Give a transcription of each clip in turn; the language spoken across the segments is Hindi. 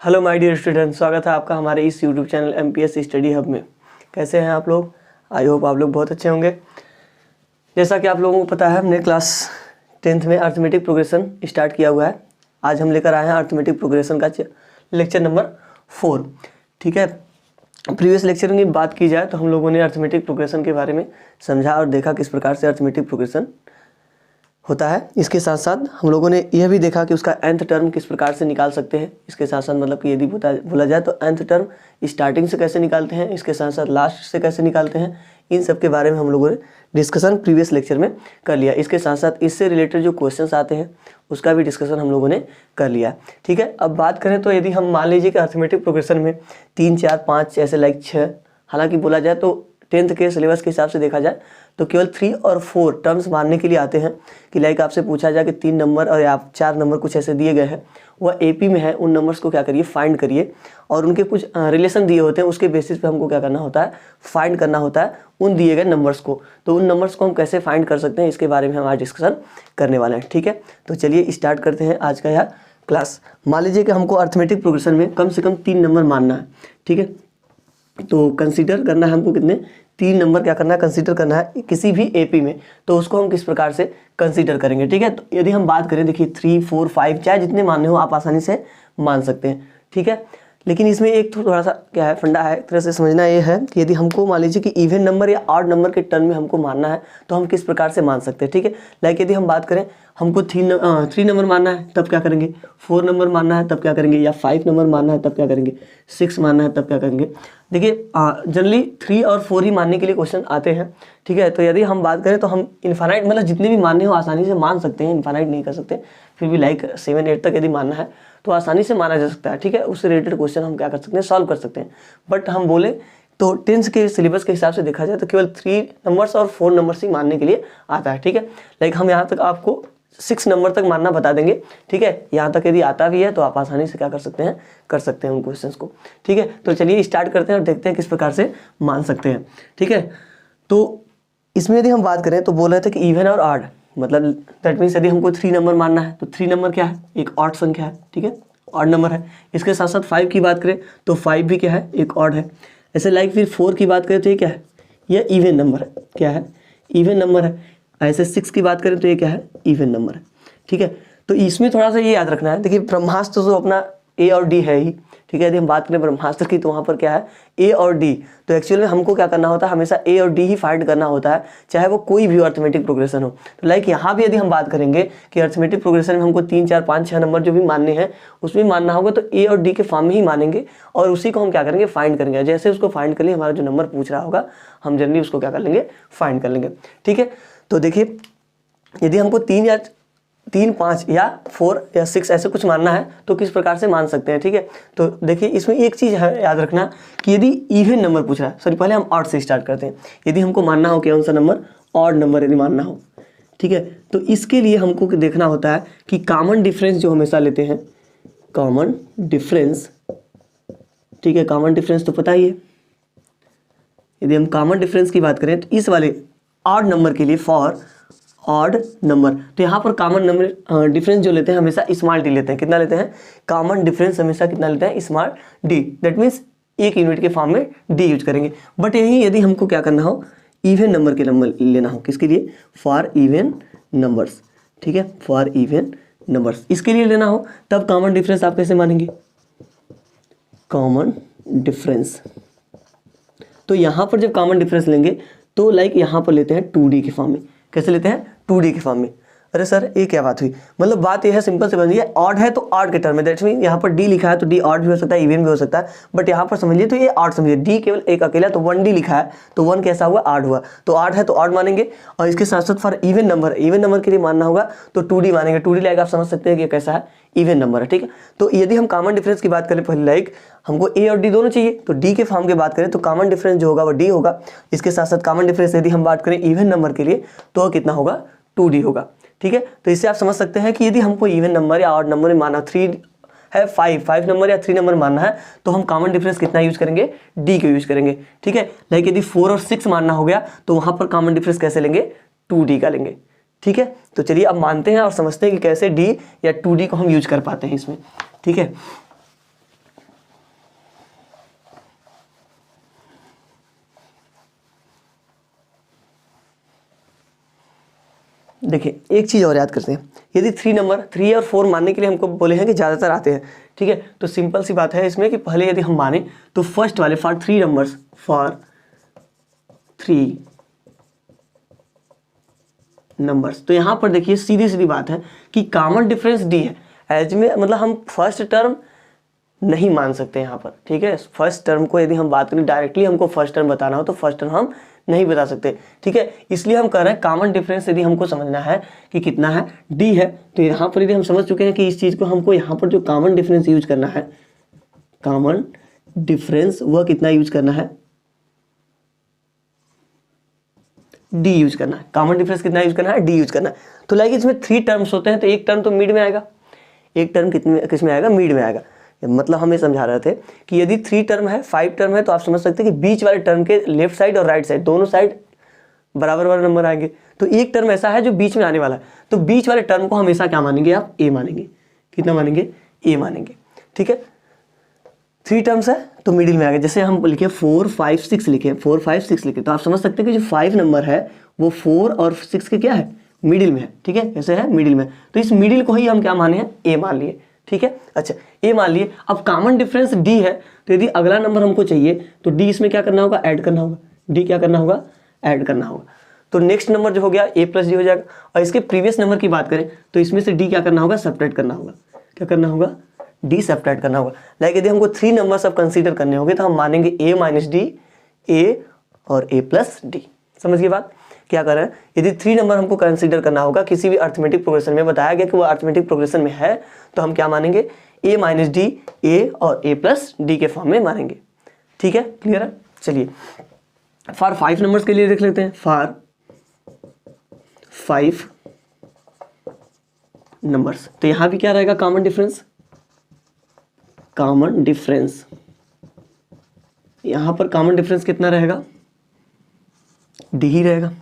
हेलो माय डियर स्टूडेंट, स्वागत है आपका हमारे इस YouTube channel MPS study hub में। कैसे हैं आप लोग? आई होप आप लोग बहुत अच्छे होंगे। जैसा कि आप लोगों को पता है, हमने क्लास 10th में अर्थमेटिक प्रोग्रेशन स्टार्ट किया हुआ है। आज हम लेकर आए हैं अर्थमेटिक प्रोग्रेशन का लेक्चर नंबर 4। ठीक है, प्रीवियस लेक्चर की बात की जाए तो हम लोगों ने अर्थमेटिक प्रोग्रेशन के बारे में समझा और देखा किस प्रकार से अर्थमेटिक प्रोग्रेशन होता है। इसके साथ साथ हम लोगों ने यह भी देखा कि उसका nth टर्म किस प्रकार से निकाल सकते हैं। इसके साथ साथ मतलब कि यदि बोला जाए तो nth टर्म स्टार्टिंग से कैसे निकालते हैं, इसके साथ साथ लास्ट से कैसे निकालते हैं, इन सब के बारे में हम लोगों ने डिस्कशन प्रीवियस लेक्चर में कर लिया। इसके साथ साथ इससे रिलेटेड जो क्वेश्चंस आते हैं उसका भी डिस्कशन हम लोगों ने कर लिया। ठीक है, अब बात करें तो यदि हम मान लीजिए कि अर्थमेटिक प्रोग्रेशन में 3, 4, 5 ऐसे लाइक 6, हालांकि बोला जाए तो 10th के सिलेबस के हिसाब से देखा जाए तो केवल 3 और 4 टर्म्स मानने के लिए आते हैं कि लाइक आपसे पूछा जाए कि 3 नंबर और या 4 नंबर कुछ ऐसे दिए गए हैं, वह AP में है, उन नंबर्स को क्या करिए, फाइंड करिए और उनके कुछ रिलेशन दिए होते हैं, उसके बेसिस पे हमको क्या करना होता है, फाइंड करना होता है उन दिए गए नंबर्स को। तो उन नंबर्स को हम कैसे फाइंड कर सकते हैं, इसके बारे में हम आज डिस्कशन करने वाले हैं। ठीक है, तो चलिए स्टार्ट करते हैं आज का यह क्लास। मान लीजिए कि हमको अर्थमेटिक प्रोग्रेशन में कम से कम 3 नंबर मानना है। ठीक है, तो कंसीडर करना है हमको कितने, 3 नंबर क्या करना है, कंसीडर करना है किसी भी AP में। तो उसको हम किस प्रकार से कंसीडर करेंगे। ठीक है, तो यदि हम बात करें, देखिए 3, 4, 5 चाहे जितने मानने हो आप आसानी से मान सकते हैं। ठीक है, लेकिन इसमें एक थोड़ा सा क्या है, फंडा है, एक तरह से समझना ये है कि यदि हमको मान लीजिए कि इवन नंबर या ऑड नंबर के टर्म में हमको मानना है तो हम किस प्रकार से मान सकते हैं। ठीक है, लाइक यदि हम बात करें हमको 3 नंबर मानना है तब क्या करेंगे, 4 नंबर मानना है तब क्या करेंगे, या 5 नंबर मानना है तब क्या करेंगे, 6 मानना है तब क्या करेंगे। देखिए जनरली 3 और 4 ही मानने के लिए क्वेश्चन आते हैं। ठीक है, तो यदि हम बात करें तो हम इनफाइनाइट मतलब जितने भी मानने हो आसानी से मान सकते हैं, इनफाइनाइट नहीं कर सकते, फिर भी लाइक 7, 8 तक यदि मानना है तो आसानी से माना जा सकता है। ठीक है, उससे रिलेटेड क्वेश्चन हम क्या कर सकते हैं, सॉल्व कर सकते हैं। बट हम बोले तो 10th के सिलेबस के हिसाब से देखा जाए तो केवल 3 नंबर्स और 4 नंबर्स ही मानने के लिए आता है। ठीक है, लाइक हम यहाँ तक आपको 6 नंबर तक मानना बता देंगे। ठीक है, यहाँ तक यदि आता भी है तो आप आसानी से क्या कर सकते हैं उन क्वेश्चंस को। ठीक है, तो चलिए स्टार्ट करते हैं और देखते हैं किस प्रकार से मान सकते हैं। ठीक है, तो इसमें यदि हम बात करें तो बोल रहे थे कि इवन और ऑड, मतलब दैट मीन्स यदि हमको 3 नंबर मानना है तो 3 नंबर क्या है, एक ऑड संख्या है। ठीक है, ऑड नंबर है। इसके साथ साथ 5 की बात करें तो 5 भी क्या है, एक ऑड है। ऐसे लाइक फिर 4 की बात करें तो ये क्या है, यह इवन नंबर है। क्या है, इवन नंबर है। ऐसे 6 की बात करें तो ये क्या है, इवन नंबर है। ठीक है, तो इसमें थोड़ा सा ये याद रखना है। देखिए ब्रह्मास्त्र तो अपना A और D है ही। ठीक है, यदि हम बात करें ब्रह्मास्त्र की तो वहाँ पर क्या है, A और D। तो एक्चुअल में हमको क्या करना होता है, हमेशा A और D ही फाइंड करना होता है, चाहे वो कोई भी अर्थमेटिक प्रोग्रेशन हो। तो लाइक यहाँ भी यदि हम बात करेंगे कि अर्थमेटिक प्रोग्रेशन में हमको 3, 4, 5, 6 नंबर जो भी मानने हैं उसमें मानना होगा तो A और D के फॉर्म में ही मानेंगे और उसी को हम क्या करेंगे, फाइंड करेंगे। जैसे उसको फाइंड कर लिए, हमारा जो नंबर पूछ रहा होगा हम जनरली उसको क्या कर लेंगे, फाइंड कर लेंगे। ठीक है, तो देखिए यदि हमको 3, 5 या 4 या 6 ऐसे कुछ मानना है तो किस प्रकार से मान सकते हैं। ठीक है, तो देखिए इसमें एक चीज़ है याद रखना कि यदि इवन नंबर पूछ रहा है, सॉरी पहले हम ऑड से स्टार्ट करते हैं। यदि हमको मानना हो कौन सा नंबर, ऑड नंबर यदि मानना हो, ठीक है, तो इसके लिए हमको देखना होता है कि कॉमन डिफरेंस जो हमेशा लेते हैं, कॉमन डिफरेंस। ठीक है, कॉमन डिफरेंस तो पता ही है। यदि हम कॉमन डिफरेंस की बात करें तो इस वाले ऑड नंबर के लिए, फॉर ऑड नंबर, तो यहाँ पर कॉमन नंबर डिफरेंस जो लेते हैं हमेशा स्मॉल डी लेते हैं। कितना लेते हैं, कॉमन डिफरेंस हमेशा कितना लेते हैं, small D. That means 1 unit के फॉर्म में डी यूज करेंगे। बट यही यदि हमको क्या करना हो, इवन नंबर के नंबर लेना हो, किसके लिए, फॉर इवन नंबर्स। ठीक है, फॉर इवन नंबर्स इसके लिए लेना हो तब कॉमन डिफरेंस आप कैसे मानेंगे, कॉमन डिफरेंस। तो यहाँ पर जब कॉमन डिफरेंस लेंगे तो लाइक यहाँ पर लेते हैं 2D के फॉर्म में। कैसे लेते हैं, 2D के फॉर्म में। अरे सर ये क्या बात हुई, मतलब बात ये है, सिंपल से बनिए, ऑड है तो ऑड के टर्म में, दैट्स मीन यहाँ पर D लिखा है तो D ऑड भी हो सकता है, इवन भी हो सकता है। बट यहाँ पर समझिए तो ये ऑड समझिए, D केवल एक अकेला, तो 1D लिखा है तो 1 कैसा हुआ, ऑड हुआ, तो ऑड है तो ऑड मानेंगे। और इसके साथ साथ फॉर इवन नंबर के लिए मानना होगा तो 2D मानेंगे। 2D लाइक आप समझ सकते हैं कि कैसा है, इवन नंबर है। ठीक है, तो यदि हम कॉमन डिफरेंस की बात करें पहले, लाइक हमको A और D दोनों चाहिए तो D के फॉर्म की बात करें तो कॉमन डिफरेंस जो होगा वो D होगा। इसके साथ साथ कॉमन डिफरेंस यदि हम बात करें इवन नंबर के लिए तो कितना होगा, 2D होगा। ठीक है, तो इससे आप समझ सकते हैं कि यदि हमको इवन नंबर या ऑड नंबर में माना 3 है, 5 नंबर या 3 नंबर मानना है तो हम कॉमन डिफरेंस कितना यूज करेंगे, D को यूज करेंगे। ठीक है, लाइक यदि 4 और 6 मानना हो गया तो वहां पर कॉमन डिफरेंस कैसे लेंगे, 2D का लेंगे। ठीक है, तो चलिए अब मानते हैं और समझते हैं कि कैसे D या 2D को हम यूज कर पाते हैं इसमें। ठीक है, देखिए एक चीज़ और याद करते हैं, यदि 3 और 4 मानने के लिए हमको बोले हैं कि ज़्यादातर आते हैं, ठीक है, तो सिंपल सी बात है इसमें कि पहले यदि हम माने तो फर्स्ट वाले फॉर 3 नंबर्स, तो यहाँ पर देखिए सीधी सीधी बात है कि कॉमन डिफरेंस डी है। एज में मतलब हम फर्स्ट टर्म नहीं मान सकते यहाँ पर, ठीक है। फर्स्ट टर्म को यदि हम बात करें डायरेक्टली हमको फर्स्ट टर्म बताना हो तो फर्स्ट टर्म हम नहीं बता सकते, ठीक है। इसलिए हम कह रहे हैं कॉमन डिफरेंस यदि हमको समझना है कि कितना है, डी है, तो यहाँ पर यदि हम समझ चुके हैं कि इस चीज़ को हमको यहाँ पर जो कॉमन डिफरेंस यूज करना है, कॉमन डिफरेंस वह कितना यूज करना है, डी यूज करना है। कॉमन डिफरेंस कितना यूज करना है, डी यूज करना है। तो लाइक इसमें 3 टर्म्स होते हैं तो एक टर्म तो मिड में आएगा, एक टर्म किस में आएगा, मिड में आएगा। मतलब हमें समझा रहे थे कि यदि 3 टर्म है, 5 टर्म है, तो आप समझ सकते हैं कि बीच वाले टर्म के लेफ्ट साइड और राइट साइड दोनों साइड बराबर वाले नंबर आएंगे। तो एक टर्म ऐसा है जो बीच में आने वाला है, तो बीच वाले टर्म को हमेशा क्या मानेंगे आप, ए मानेंगे। कितना मानेंगे, ए मानेंगे, ठीक है। 3 टर्म्स है तो मिडिल में आ गया। जैसे हम लिखे 4, 5, 6 लिखे, 4, 5, 6 लिखे, तो आप समझ सकते हैं कि जो 5 नंबर है वो 4 और 6 के क्या है, मिडिल में है, ठीक है, ऐसे है मिडिल में। तो इस मिडिल को ही हम क्या माने हैं, ए मान लिए, ठीक है। अच्छा ए मान लिए, अब कॉमन डिफरेंस डी है, तो यदि अगला नंबर हमको चाहिए तो डी इसमें क्या करना होगा, ऐड करना होगा। डी क्या करना होगा, ऐड करना होगा। तो नेक्स्ट नंबर जो हो गया ए प्लस डी हो जाएगा। और इसके प्रीवियस नंबर की बात करें तो इसमें से डी क्या करना होगा, सब्ट्रैक्ट करना होगा। क्या करना होगा, डी सब्ट्रैक्ट करना होगा। लाइक यदि हमको 3 नंबर सब कंसीडर करने होंगे तो हम मानेंगे ए माइनस डी, ए और ए प्लस डी। समझिए बात, क्या कर रहे हैं, यदि 3 नंबर हमको कंसीडर करना होगा किसी भी अर्थमेटिक प्रोग्रेशन में, बताया गया कि वो अर्थमेटिक प्रोग्रेशन में है, तो हम क्या मानेंगे, ए माइनस डी, ए और ए प्लस डी के फॉर्म में मानेंगे, ठीक है, क्लियर है। चलिए फॉर 5 नंबर्स के लिए देख लेते हैं। फॉर 5 नंबर्स तो यहां भी क्या रहेगा, कॉमन डिफरेंस, कॉमन डिफरेंस यहां पर कॉमन डिफरेंस कितना रहेगा, डी ही रहेगा,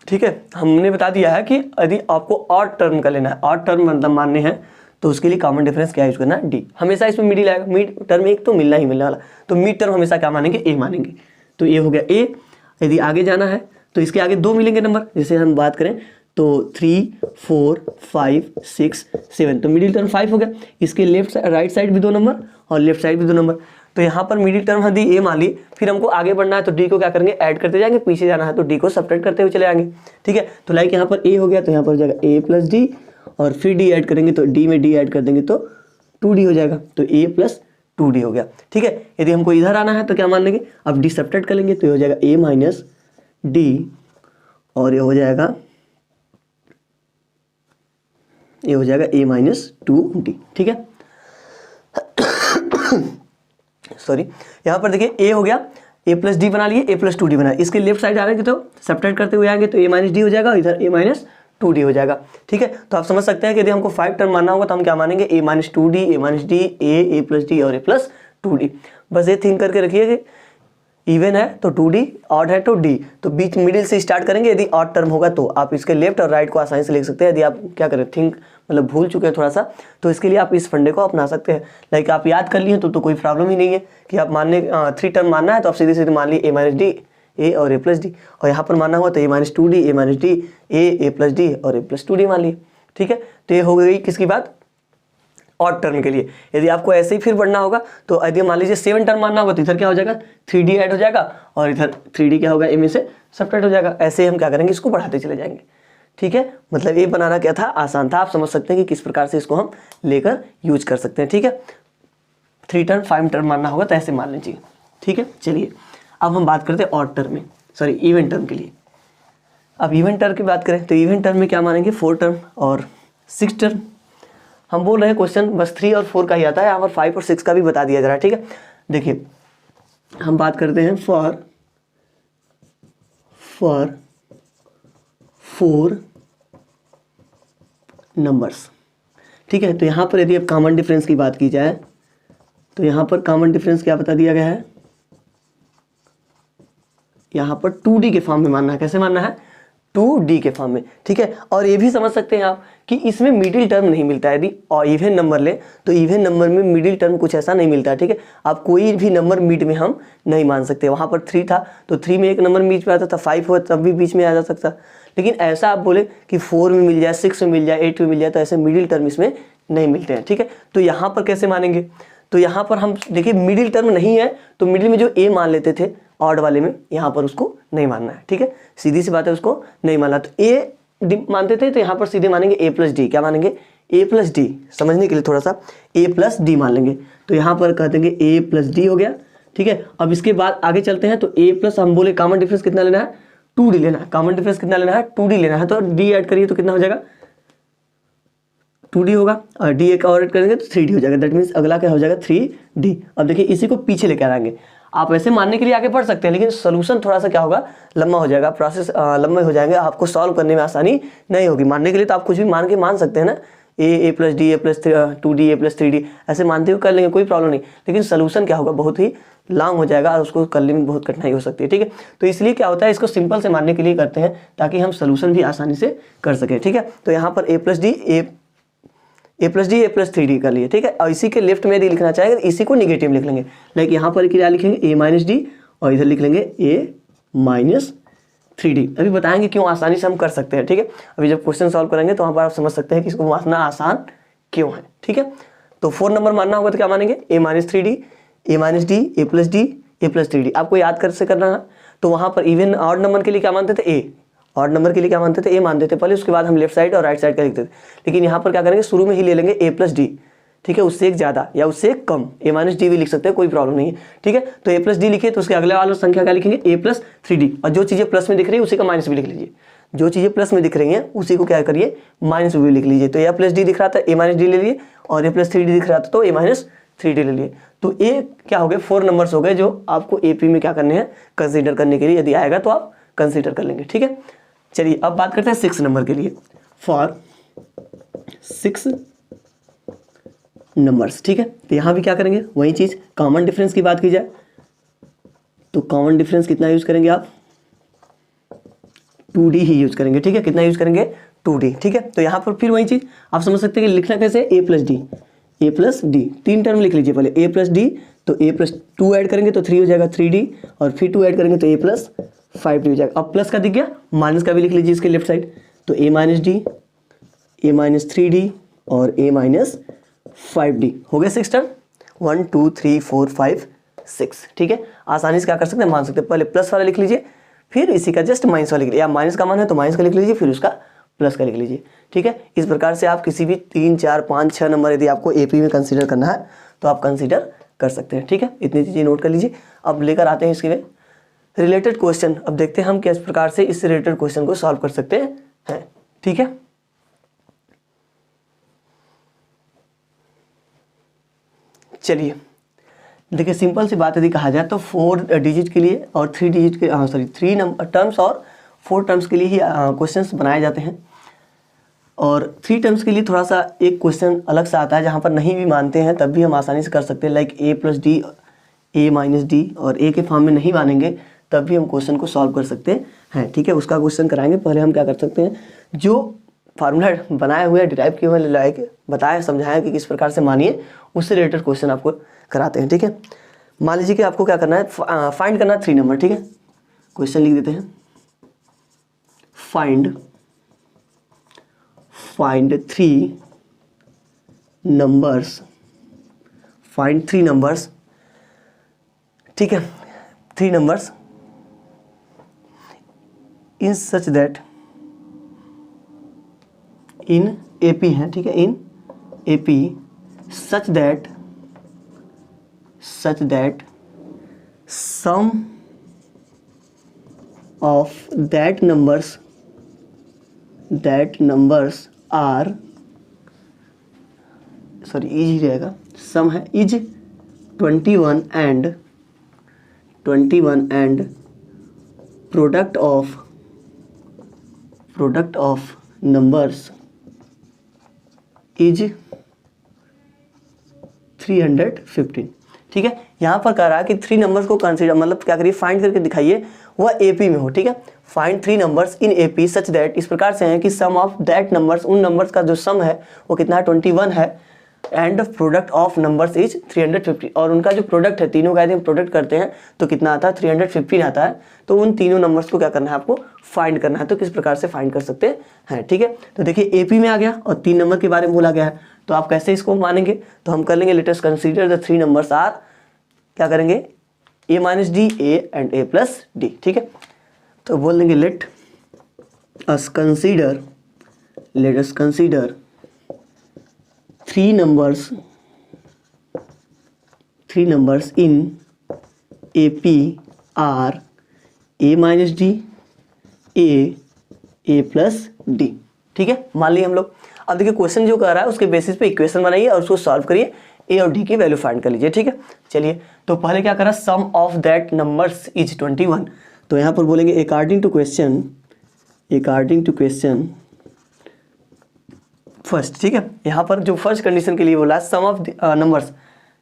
ठीक है। हमने बता दिया है कि यदि आपको ऑड टर्म का लेना है, ऑड टर्म मतलब मानने हैं, तो उसके लिए कॉमन डिफरेंस क्या यूज करना है, डी। हमेशा इसमें मिडिल आएगा, मिड टर्म एक तो मिलना ही मिलने वाला, तो मिड टर्म हमेशा क्या मानेंगे, ए मानेंगे। तो ये हो गया ए। यदि आगे जाना है तो इसके आगे 2 मिलेंगे नंबर, जैसे हम बात करें तो 3, 4, 5, 6, 7, तो मिडिल टर्म 5 हो गया। इसके लेफ्ट राइट साइड भी 2 नंबर और लेफ्ट साइड भी 2 नंबर, तो यहाँ पर मिडिल टर्म यदि ए मान लिए, फिर हमको आगे बढ़ना है तो डी को क्या करेंगे, ऐड करते जाएंगे, पीछे जाना है तो डी को सब्ट्रैक्ट करते हुए चले आएंगे, ठीक है। तो लाइक यहाँ पर ए हो गया तो यहाँ पर हो जाएगा ए प्लस डी, और फिर डी ऐड करेंगे तो डी में डी ऐड कर देंगे तो 2d हो जाएगा, तो ए प्लस 2d हो गया, ठीक है। यदि हमको इधर आना है तो क्या मान लेंगे, अब डी सब्ट्रैक्ट कर लेंगे तो ये हो जाएगा ए माइनस डी, और ये हो जाएगा ए माइनस 2d, ठीक है। सॉरी, यहाँ पर देखिए ए हो गया, ए प्लस डी बना लिए, ए प्लस 2d बना, इसके लेफ्ट साइड आएंगे तो सब्ट्रैक्ट करते हुए आएंगे तो ए माइनस डी हो जाएगा, इधर ए माइनस 2d हो जाएगा, ठीक है। तो आप समझ सकते हैं कि यदि हमको 5 टर्म मानना होगा तो हम क्या मानेंगे, ए माइनस 2d, ए माइनस डी, ए प्लस डी और ए प्लस 2d। बस ये थिंक करके रखिए कि इवन है तो 2d, ऑड है तो d, तो बीच मिडिल से स्टार्ट करेंगे। यदि ऑड टर्म होगा तो आप इसके लेफ्ट और राइट को आसानी से लिख सकते हैं। यदि आप क्या करें, थिंक मतलब भूल चुके हैं थोड़ा सा, तो इसके लिए आप इस फंडे को अपना सकते हैं। लाइक आप याद कर लिए तो कोई प्रॉब्लम ही नहीं है कि आप मानने 3 टर्म मानना है तो आप सीधे सीधे मान लिए ए माइनस डी, ए और ए प्लस डी, और यहाँ पर मानना हुआ तो ए माइनस 2d, ए माइनस डी, ए प्लस डी और ए प्लस 2d मान लिए, ठीक है। तो ये हो गई किसकी बात, ऑड टर्म के लिए। यदि आपको ऐसे ही फिर बढ़ना होगा तो यदि मान लीजिए 7 टर्म मानना होगा तो इधर क्या हो जाएगा, 3d ऐड हो जाएगा, और इधर 3d क्या होगा, ए में से सब्ट्रैक्ट हो जाएगा। ऐसे ही हम क्या करेंगे, इसको बढ़ाते चले जाएंगे, ठीक है। मतलब ये बनाना क्या था, आसान था। आप समझ सकते हैं कि किस प्रकार से इसको हम लेकर यूज कर सकते हैं, ठीक है। 3 टर्म 5 टर्म मानना होगा तो ऐसे मान लीजिए, ठीक है। चलिए अब हम बात करते हैं ऑड टर्म में, सॉरी इवन टर्म के लिए। अब इवन टर्म की बात करें तो इवन टर्म में क्या मानेंगे, 4 टर्म और 6 टर्म। हम बोल रहे हैं क्वेश्चन बस 3 और 4 का ही आता है, यहाँ पर 5 और 6 का भी बता दिया जा रहा है, ठीक है। देखिए हम बात करते हैं फॉर 4 नंबर्स, ठीक है। तो यहाँ पर यदि अब कॉमन डिफरेंस की बात की जाए तो यहाँ पर कॉमन डिफरेंस क्या बता दिया गया है, यहाँ पर 2d के फॉर्म में मानना है। कैसे मानना है, 2d के फॉर्म में, ठीक है। और ये भी समझ सकते हैं आप कि इसमें मिडिल टर्म नहीं मिलता है। यदि और इवन नंबर ले तो इवन नंबर में मिडिल टर्म कुछ ऐसा नहीं मिलता है, ठीक है। आप कोई भी नंबर मिड में हम नहीं मान सकते। वहाँ पर 3 था तो 3 में एक नंबर बीच में आता था, 5 हुआ तब भी बीच में आ जा सकता। लेकिन ऐसा आप बोले कि 4 में मिल जाए, 6 में मिल जाए, 8 में मिल जाए, तो ऐसे मिडिल टर्म इसमें नहीं मिलते हैं, ठीक है। तो यहाँ पर कैसे मानेंगे, तो यहाँ पर हम देखिए मिडिल टर्म नहीं है तो मिडिल में जो ए मान लेते थे ऑड वाले में, यहाँ पर उसको नहीं मानना है, ठीक है। सीधी सी बात है, उसको नहीं मानना। तो ए डी मानते थे तो यहाँ पर सीधे मानेंगे ए प्लस डी। क्या मानेंगे, ए प्लस डी। समझने के लिए थोड़ा सा ए प्लस डी मान लेंगे। तो यहाँ पर कह देंगे ए प्लस डी हो गया, ठीक है। अब इसके बाद आगे चलते हैं। तो ए प्लस हम बोले कॉमन डिफरेंस कितना लेना है, 2d लेना है। कॉमन डिफरेंस कितना लेना है, 2d लेना है। तो डी ऐड करिए तो कितना हो जाएगा, 2d होगा, और डी एक और ऐड करेंगे तो 3d हो जाएगा। दैट मीन्स अगला क्या हो जाएगा, 3d। अब देखिए इसी को पीछे लेकर आएंगे। आप ऐसे मानने के लिए आगे बढ़ सकते हैं, लेकिन सोल्यूशन थोड़ा सा क्या होगा, लंबा हो जाएगा, प्रोसेस लंबे हो जाएंगे, आपको सॉल्व करने में आसानी नहीं होगी। मानने के लिए तो आप कुछ भी मान सकते हैं ना, ए plus D, A plus 2d, A plus 3d, ऐसे मानते हुए कर लेंगे, कोई प्रॉब्लम नहीं। लेकिन सोल्यूशन क्या होगा, बहुत ही लॉन्ग हो जाएगा और उसको करने में बहुत कठिनाई हो सकती है, ठीक है। तो इसलिए क्या होता है, इसको सिंपल से मानने के लिए करते हैं ताकि हम सोल्यूशन भी आसानी से कर सकें, ठीक है। तो यहाँ पर ए प्लस डी, ए प्लस डी, ए प्लस 3d कर लिए, ठीक है। और इसी के लेफ्ट में यदि लिखना चाहेंगे इसी को निगेटिव लिख लेंगे। लाइक यहाँ पर क्या लिखेंगे, ए माइनस डी, और इधर लिख लेंगे ए माइनस 3d। अभी बताएंगे क्यों आसानी से हम कर सकते हैं, ठीक है। अभी जब क्वेश्चन सॉल्व करेंगे तो वहाँ पर आप समझ सकते हैं कि इसको मानना आसान क्यों है, ठीक है। तो 4 नंबर मानना होगा तो क्या मानेंगे, ए माइनस 3d, ए माइनस डी, ए प्लस डी, ए प्लस 3d। आपको याद कर से करना है। तो वहाँ पर इवन ऑड नंबर के लिए क्या मानते थे, ए। ऑड नंबर के लिए क्या मानते थे, ए मानते थे पहले, उसके बाद हम लेफ्ट साइड और राइट साइड का लिखते थे। लेकिन यहाँ पर क्या करेंगे, शुरू में ही ले लेंगे ए प्लस डी, ठीक है। उससे एक ज़्यादा या उससे एक कम, ए माइनस डी भी लिख सकते हैं, कोई प्रॉब्लम नहीं है, ठीक है। तो ए प्लस डी लिखिए तो उसके अगले वाला संख्या क्या लिखेंगे, ए प्लस 3d। और जो चीज़ें प्लस में दिख रही है उसी का माइनस भी लिख लीजिए। जो चीज़ें प्लस में दिख रही हैं उसी को क्या करिए, माइनस भी लिख लीजिए। तो ए प्लस डी दिख रहा था, ए माइनस डी ले लिए, और ए प्लस 3d दिख रहा था तो ए माइनस 3d ले लिए। तो ये क्या हो गए, 4 नंबर्स हो गए जो आपको एपी में क्या करने हैं, कंसीडर करने के लिए। यदि आएगा तो आप कंसीडर कर लेंगे, ठीक है। चलिए अब बात करते हैं 6 नंबर के लिए, फॉर 6 नंबर्स, ठीक है। तो यहाँ भी क्या करेंगे, वही चीज़, कॉमन डिफरेंस की बात की जाए तो कॉमन डिफरेंस कितना यूज करेंगे आप, 2d ही यूज करेंगे, ठीक है। कितना यूज करेंगे, 2d, ठीक है। तो यहाँ पर फिर वही चीज़ आप समझ सकते हैं कि लिखना कैसे, ए प्लस डी, ए प्लस डी। 3 टर्म लिख लीजिए पहले, ए प्लस डी, तो ए प्लस 2 ऐड करेंगे तो 3 हो जाएगा 3d, और फिर 2 ऐड करेंगे तो ए प्लस 5d हो जाएगा। अब प्लस का दिख गया, माइनस का भी लिख लीजिए इसके लेफ्ट साइड। तो ए माइनस डी, ए माइनस 3d और ए माइनस 5d हो गए 6 टर्म। 1 2 3 4 5 6, ठीक है। आसानी से क्या कर सकते हैं, मान सकते हैं। पहले प्लस वाला लिख लीजिए, फिर इसी का जस्ट माइनस वाला लिख लीजिए, या माइनस का मान है तो माइनस का लिख लीजिए, फिर उसका प्लस का लिख लीजिए, ठीक है। इस प्रकार से आप किसी भी 3 4 5 6 नंबर यदि आपको एपी में कंसीडर करना है तो आप कंसीडर कर सकते हैं, ठीक है। इतनी चीज़ें नोट कर लीजिए। अब लेकर आते हैं इसके लिए रिलेटेड क्वेश्चन। अब देखते हैं हम किस प्रकार से इस रिलेटेड क्वेश्चन को सॉल्व कर सकते हैं, ठीक है। चलिए देखिए, सिंपल सी बात यदि कहा जाए तो 4 डिजिट के लिए और 3 डिजिट के 3 नंबर टर्म्स और 4 टर्म्स के लिए ही क्वेश्चंस बनाए जाते हैं। और 3 टर्म्स के लिए थोड़ा सा एक क्वेश्चन अलग सा आता है, जहाँ पर नहीं भी मानते हैं तब भी हम आसानी से कर सकते हैं। Like a plus D, A minus D, और ए के फॉर्म में नहीं मानेंगे तब भी हम क्वेश्चन को सॉल्व कर सकते हैं, ठीक है। उसका क्वेश्चन कराएंगे। पहले हम क्या कर सकते हैं, जो फार्मूला बनाए हुए डिराइव किए हुए लाइक बताए समझाएं कि किस प्रकार से मानिए, उससे रिलेटेड क्वेश्चन आपको कराते हैं, ठीक है। मान लीजिए कि आपको क्या करना है, फाइंड करना है 3 नंबर, ठीक है। क्वेश्चन लिख देते हैं, फाइंड 3 नंबर्स, फाइंड 3 नंबर्स, ठीक है। 3 numbers in such that, in AP है, ठीक है, in AP such that sum of that numbers are, sorry is ही रहेगा, सम है, is 21 and product of numbers is 315, ठीक है। यहाँ पर कह रहा है कि 3 नंबर्स को कंसीडर, मतलब क्या करिए, फाइंड करके दिखाइए वह एपी में हो, ठीक है। Find 3 numbers in AP such that, इस प्रकार से हैं कि सम ऑफ दैट नंबर्स, उन नंबर्स का जो सम है वो कितना है 21 है, and product of numbers is 350, और उनका जो प्रोडक्ट है, तीनों का यदि हम प्रोडक्ट करते हैं तो कितना आता है 315 आता है। तो उन तीनों नंबर्स को क्या करना है आपको फाइंड करना है। तो किस प्रकार से फाइंड कर सकते हैं, ठीक है। तो देखिए AP में आ गया और 3 नंबर के बारे में बोला गया है, तो आप कैसे इसको मानेंगे, तो हम कर लेंगे let us consider the 3 numbers are, क्या करेंगे A - D, A and A + D, ठीक है। तो बोल देंगे let us consider 3 numbers in AP are A - D, A + D, ठीक है, मान लिए हम लोग। अब देखिए क्वेश्चन जो कर रहा है उसके बेसिस पे इक्वेशन बनाइए और उसको सॉल्व करिए, A और D की वैल्यू फाइंड कर लीजिए, ठीक है। चलिए, तो पहले क्या करा, सम ऑफ दैट नंबर्स इज 21, तो यहाँ पर बोलेंगे अकॉर्डिंग टू क्वेश्चन फर्स्ट, ठीक है। यहाँ पर जो फर्स्ट कंडीशन के लिए बोला सम ऑफ नंबर्स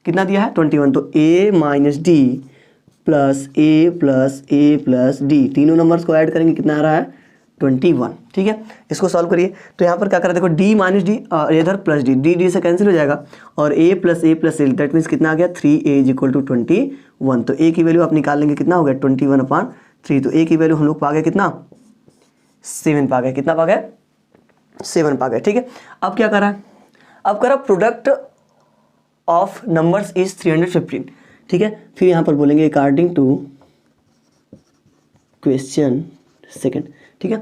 कितना दिया है 21, तो A - D + A + D, तीनों नंबर्स को ऐड करेंगे कितना आ रहा है 21, ठीक है। इसको सॉल्व करिए, तो यहाँ पर क्या करा, देखो D - D इधर प्लस D से कैंसिल हो जाएगा, और A + A दैट मीन्स कितना आ गया 3A = 21, तो A की वैल्यू आप निकाल लेंगे, कितना हो गया 21/3, तो A की वैल्यू हम लोग पा गए कितना 7 पा गए, कितना पा गए 7 पा गए, ठीक है। अब क्या करा, अब करा प्रोडक्ट ऑफ नंबर्स इज 315, ठीक है। फिर यहाँ पर बोलेंगे अकॉर्डिंग टू क्वेश्चन सेकंड, ठीक है।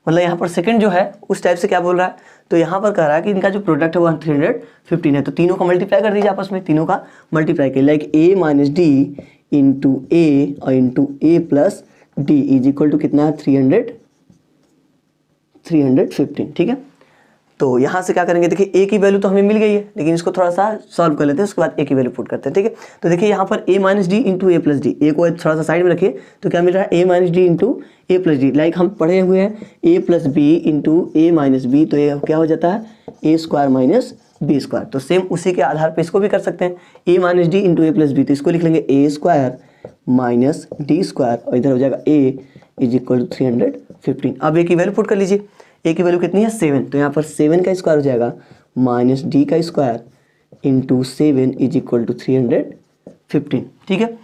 मतलब यहाँ पर सेकंड जो है उस टाइप से क्या बोल रहा है, तो यहाँ पर कह रहा है कि इनका जो प्रोडक्ट है वो 315 है, तो तीनों का मल्टीप्लाई कर दीजिए आपस में, तीनों का मल्टीप्लाई करिए, like A - D into A और into A + D is equal to कितना है 315, ठीक है। तो यहाँ से क्या करेंगे, देखिए A की वैल्यू तो हमें मिल गई है, लेकिन इसको थोड़ा सा सॉल्व कर लेते हैं, उसके बाद A की वैल्यू पुट करते हैं, ठीक है। तो देखिए यहाँ पर A - D into A + D, A को थोड़ा सा साइड में रखिए, तो क्या मिल रहा है A - D into A + D, like हम पढ़े हुए हैं A + B into A - B, तो ये क्या हो जाता है A² - B², तो सेम उसी के आधार पर इसको भी कर सकते हैं, A - D into A + B, तो इसको लिख लेंगे A² - D², और इधर हो जाएगा A = 315। अब A की वैल्यू पुट कर लीजिए, A की वैल्यू कितनी है 7, तो यहाँ पर 7 का स्क्वायर हो जाएगा -D का स्क्वायर इंटू 7 = 315, ठीक है।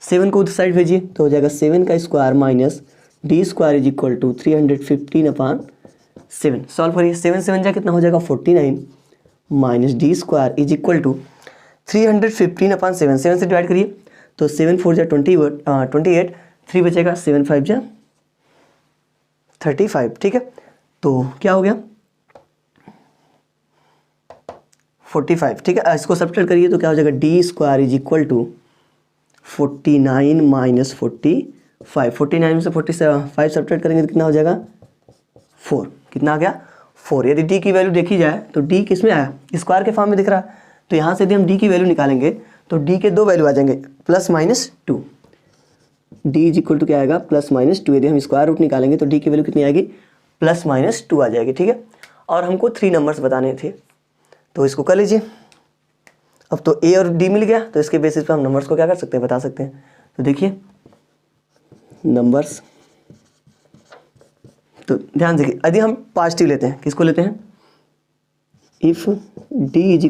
7 को उधर साइड भेजिए, तो हो जाएगा 7 का स्क्वायर -D² = 315/7, सॉल्व करिए, 7 7 जा कितना हो जाएगा 49 -D² = 315/7, 7 से डिवाइड करिए, तो 7 4 जा 28, 3 बचेगा, 7 5 जा 35, ठीक है। तो क्या हो गया 45, ठीक है। इसको सब्ट्रैक्ट करिए, तो क्या हो जाएगा D² = 49 - 45, 49 में से 45 सब्ट्रैक्ट करेंगे तो कितना हो जाएगा 4, कितना आ गया 4। यदि D की वैल्यू देखी जाए तो D किस में आया, स्क्वायर के फॉर्म में दिख रहा है, तो यहाँ से यदि हम D की वैल्यू निकालेंगे तो D के 2 वैल्यू आ जाएंगे +-2, D = क्या आएगा +-2, यदि हम स्क्वायर रूट निकालेंगे तो D की वैल्यू कितनी आएगी +-2 आ जाएगी, ठीक है। और हमको 3 नंबर्स बताने थे, तो इसको कर लीजिए। अब तो A और D मिल गया, तो इसके बेसिस पर हम नंबर्स को क्या कर सकते हैं, बता सकते हैं। तो देखिए नंबर्स, तो ध्यान देखिए, यदि हम पॉजिटिव लेते हैं, किसको लेते हैं, इफ D =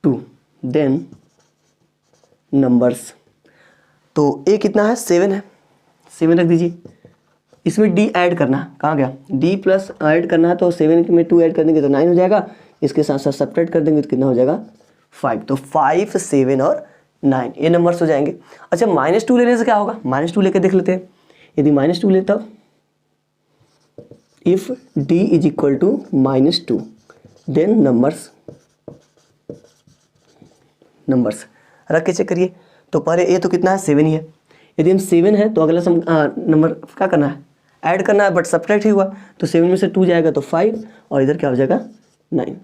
2 देन नंबर्स, तो A कितना है 7 है, 7 रख दीजिए, इसमें D ऐड करना है, कहाँ गया D प्लस ऐड करना है, तो 7 में 2 ऐड कर देंगे तो 9 हो जाएगा, इसके साथ साथ सब्ट्रैक्ट कर देंगे तो कितना हो जाएगा 5, तो 5 7 और 9 ये नंबर्स हो जाएंगे। अच्छा -2 लेने से क्या होगा, -2 लेके देख लेते हैं, यदि -2 ले तब इफ D = -2 देन नंबर्स रख के चेक करिए, तो पहले A तो कितना है 7 ही है, यदि हम 7 है तो अगला नंबर क्या करना है ऐड करना है, बट सब्ट्रैक्ट ही हुआ, तो 7 में से 2 जाएगा तो 5, और इधर क्या हो जाएगा 9।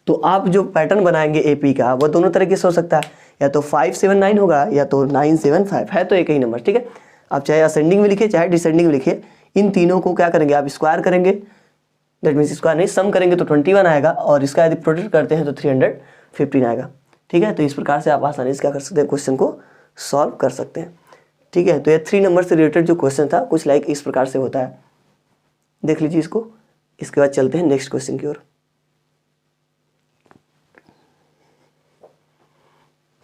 तो आप जो पैटर्न बनाएंगे AP का वो दोनों तरीके से हो सकता है, या तो 5 7 9 होगा, या तो 9 7 5, है तो एक ही नंबर, ठीक है। आप चाहे असेंडिंग में लिखिए चाहे डिसेंडिंग में लिखिए, इन तीनों को क्या करेंगे आप स्क्वायर करेंगे, दैट मीन्स स्क्वायर नहीं सम करेंगे तो 21 आएगा, और इसका यदि प्रोडक्ट करते हैं तो 315 आएगा, ठीक है। तो इस प्रकार से आप आसानी से क्या कर सकते हैं, क्वेश्चन को सॉल्व कर सकते हैं, ठीक। ठीक है। तो ये 3 नंबर से रिलेटेड जो क्वेश्चन था कुछ लाइक इस प्रकार से होता है, देख लीजिए इसको। इसके बाद चलते हैं नेक्स्ट क्वेश्चन की ओर।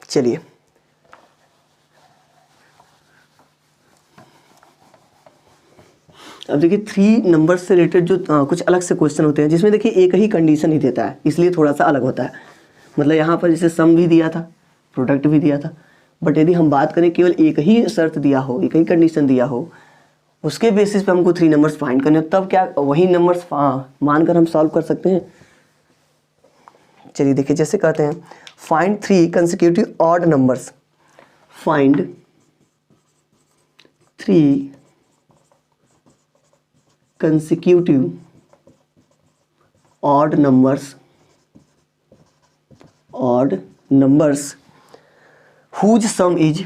चलिए अब देखिए 3 नंबर से रिलेटेड जो कुछ अलग से क्वेश्चन होते हैं जिसमें देखिए एक ही कंडीशन ही देता है, इसलिए थोड़ा सा अलग होता है। मतलब यहाँ पर जैसे सम भी दिया था, प्रोडक्ट भी दिया था, बट यदि हम बात करें केवल एक ही शर्त दिया हो, एक ही कंडीशन दिया हो, उसके बेसिस पे हमको 3 नंबर्स फाइंड करने हो, तब क्या वही नंबर्स मानकर हम सॉल्व कर सकते हैं। चलिए देखिए जैसे कहते हैं find 3 consecutive odd numbers, find 3 consecutive odd numbers whose sum is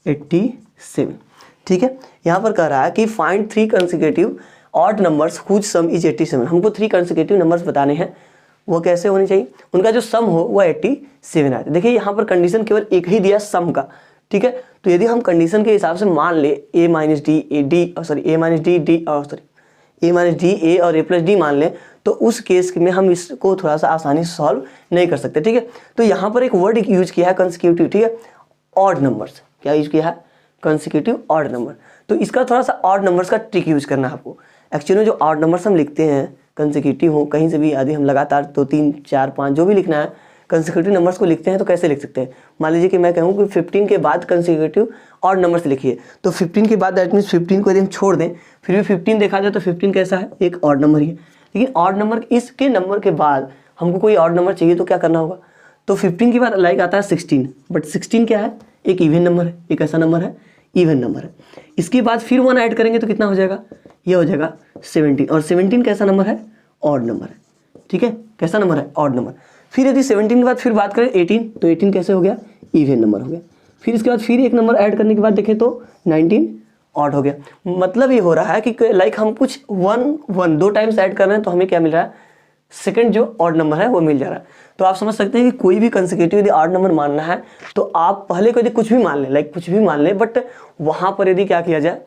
87। ठीक है, यहाँ पर कह रहा है कि find 3 consecutive odd numbers whose sum is 87। हमको 3 कंसेक्यूटिव नंबर्स बताने हैं, वो कैसे होने चाहिए, उनका जो सम हो वो 87 आए। देखिए यहाँ पर कंडीशन केवल एक ही दिया सम का, ठीक है। तो यदि हम कंडीशन के हिसाब से मान ले a माइनस डी ए और a प्लस डी मान लें, तो उस केस में हम इसको थोड़ा सा आसानी से सॉल्व नहीं कर सकते, ठीक है। तो यहाँ पर एक वर्ड यूज किया है कंसेक्यूटिव, ठीक है, ऑड नंबर्स। क्या यूज किया है, कंसेक्यूटिव ऑड नंबर। तो इसका थोड़ा सा ऑड नंबर्स का ट्रिक यूज करना है आपको। एक्चुअली में जो ऑड नंबर्स हम लिखते हैं कंसेक्यूटिव हो, कहीं से भी यदि हम लगातार 2 3 4 5 जो भी लिखना है कंसेक्यूटिव नंबर्स को लिखते हैं तो कैसे लिख सकते हैं। मान लीजिए कि मैं कहूँ कि 15 के बाद कंसेक्यूटिव ऑड नंबर से लिखिए, तो 15 के बाद दैट मीन्स 15 को यदि हम छोड़ दें फिर भी 15 देखा जाए तो 15 कैसा है, एक ऑड नंबर ही है। लेकिन ऑड नंबर इसके नंबर के बाद हमको कोई ऑड नंबर चाहिए तो क्या करना होगा, तो 15 के बाद लाइक आता है 16, बट 16 क्या है, एक इवन नंबर है, एक ऐसा नंबर है इवन नंबर है। इसके बाद फिर 1 ऐड करेंगे तो कितना हो जाएगा, ये हो जाएगा 17, और 17 कैसा नंबर है, ऑड नंबर है, ठीक है, कैसा नंबर है, ऑड नंबर। फिर यदि 17 के बाद फिर बात करें 18, तो 18 कैसे हो गया, इवन नंबर हो गया। फिर इसके बाद फिर एक नंबर ऐड करने के बाद देखें तो 19 ऑड हो गया। मतलब ये हो रहा है कि लाइक हम कुछ 1 2 टाइम्स ऐड कर रहे हैं तो हमें क्या मिल रहा है, सेकंड जो ऑड नंबर है वो मिल जा रहा है। तो आप समझ सकते हैं कि कोई भी कंसेक्यूटिव यदि ऑड नंबर मानना है तो आप पहले को यदि कुछ भी मान लें, लाइक कुछ भी मान लें, बट वहाँ पर यदि क्या किया जाए